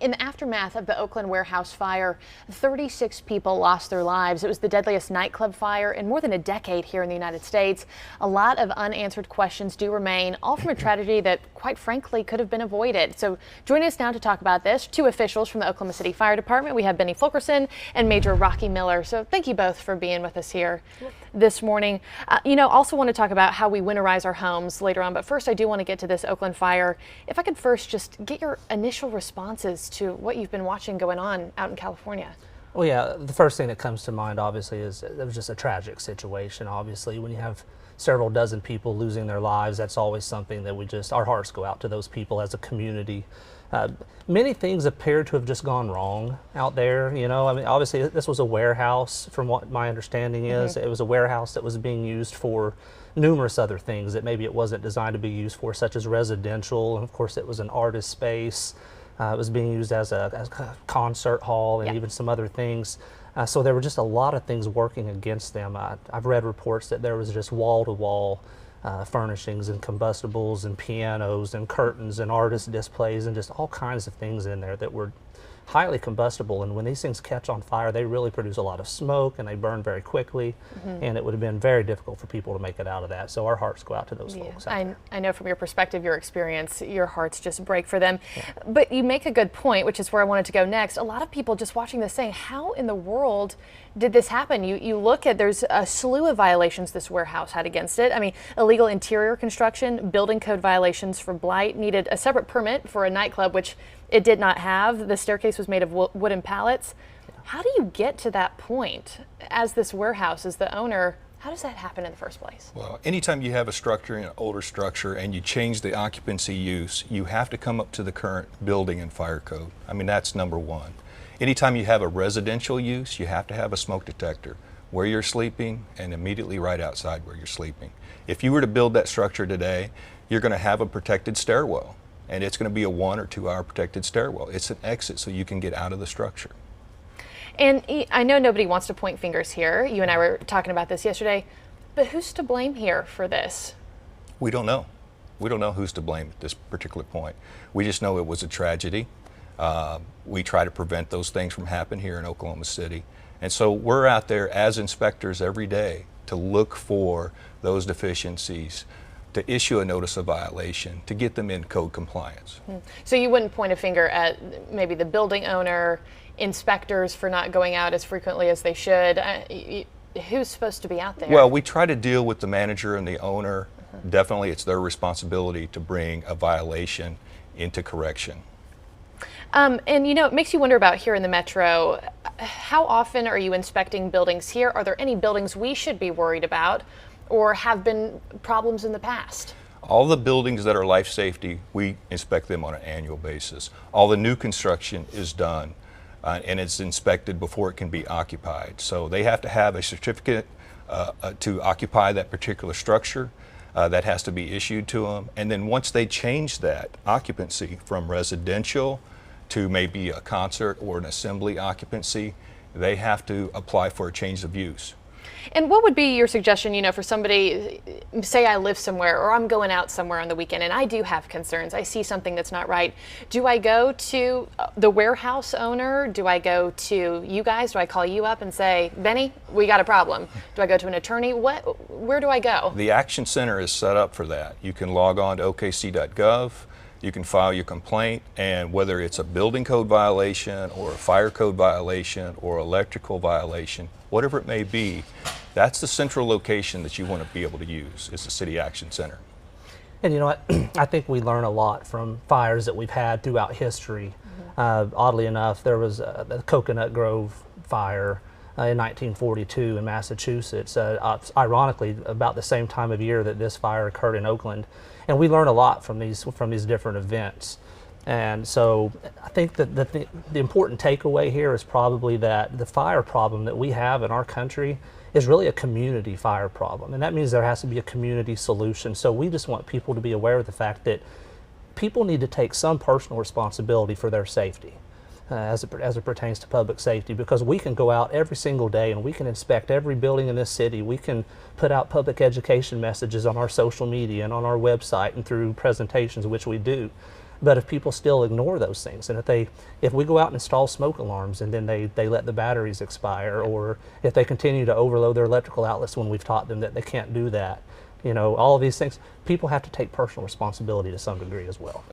In the aftermath of the Oakland warehouse fire, 36 people lost their lives. It was the deadliest nightclub fire in more than a decade here in the United States. A lot of unanswered questions do remain, all from a tragedy that, quite frankly, could have been avoided. So joining us now to talk about this, two officials from the Oklahoma City Fire Department. We have Benny Fulkerson and Major Rocky Miller. So thank you both for being with us here this morning. Also want to talk about how we winterize our homes later on. But first, I do want to get to this Oakland fire. If I could first just get your initial responses to what you've been watching going on out in California. Well, yeah, the first thing that comes to mind, obviously, is it was just a tragic situation. Obviously, when you have several dozen people losing their lives, that's always something that our hearts go out to those people as a community. Many things appear to have just gone wrong out there. I mean, obviously, this was a warehouse, from what my understanding is. It was a warehouse that was being used for numerous other things that maybe it wasn't designed to be used for, such as residential. And of course, it was an artist space. It was being used as a concert hall and even some other things. So there were just a lot of things working against them. I've read reports that there was just wall-to-wall furnishings and combustibles and pianos and curtains and artist displays and just all kinds of things in there that were highly combustible. And when these things catch on fire, they really produce a lot of smoke and they burn very quickly. And it would have been very difficult for people to make it out of that. So our hearts go out to those folks out there. I know from your perspective, your experience, your hearts just break for them. But you make a good point, which is where I wanted to go next. A lot of people just watching this saying, how in the world did this happen? You look at, there's a slew of violations this warehouse had against it. I mean, illegal interior construction, building code violations for blight, needed a separate permit for a nightclub, which it did not have. The staircase was made of wooden pallets. How do you get to that point as this warehouse, as the owner? How does that happen in the first place? Well, anytime you have a structure, an older structure, and you change the occupancy use, you have to come up to the current building and fire code. I mean, that's number one. Anytime you have a residential use, you have to have a smoke detector where you're sleeping and immediately right outside where you're sleeping. If you were to build that structure today, you're going to have a protected stairwell, and it's going to be a 1 or 2 hour protected stairwell. It's an exit so you can get out of the structure. And I know nobody wants to point fingers here. You and I were talking about this yesterday, but who's to blame here for this? We don't know. We don't know who's to blame at this particular point. We just know it was a tragedy. We try to prevent those things from happening here in Oklahoma City. And so we're out there as inspectors every day to look for those deficiencies, to issue a notice of violation, to get them in code compliance. So you wouldn't point a finger at maybe the building owner, inspectors for not going out as frequently as they should? Who's supposed to be out there? Well, we try to deal with the manager and the owner. Definitely it's their responsibility to bring a violation into correction. And it makes you wonder about here in the metro, how often are you inspecting buildings here? Are there any buildings we should be worried about or have been problems in the past? All the buildings that are life safety, we inspect them on an annual basis. All the new construction is done and it's inspected before it can be occupied. So they have to have a certificate to occupy that particular structure. That has to be issued to them. And then once they change that occupancy from residential to maybe a concert or an assembly occupancy, they have to apply for a change of use. And what would be your suggestion, for somebody, say I live somewhere or I'm going out somewhere on the weekend and I do have concerns, I see something that's not right. Do I go to the warehouse owner? Do I go to you guys? Do I call you up and say, Benny, we got a problem? Do I go to an attorney? Where do I go? The Action Center is set up for that. You can log on to okc.gov. You can file your complaint, and whether it's a building code violation or a fire code violation or electrical violation, whatever it may be, that's the central location that you want to be able to use, is the City Action Center. And you know what, I think we learn a lot from fires that we've had throughout history. Oddly enough, there was the Coconut Grove fire in 1942 in Massachusetts, ironically about the same time of year that this fire occurred in Oakland. And we learn a lot from these different events. And so I think that the important takeaway here is probably that the fire problem that we have in our country is really a community fire problem. And that means there has to be a community solution. So we just want people to be aware of the fact that people need to take some personal responsibility for their safety. As it pertains to public safety, because we can go out every single day and we can inspect every building in this city. We can put out public education messages on our social media and on our website and through presentations, which we do. But if people still ignore those things, and if we go out and install smoke alarms and then they let the batteries expire, or if they continue to overload their electrical outlets when we've taught them that they can't do that, all of these things, people have to take personal responsibility to some degree as well.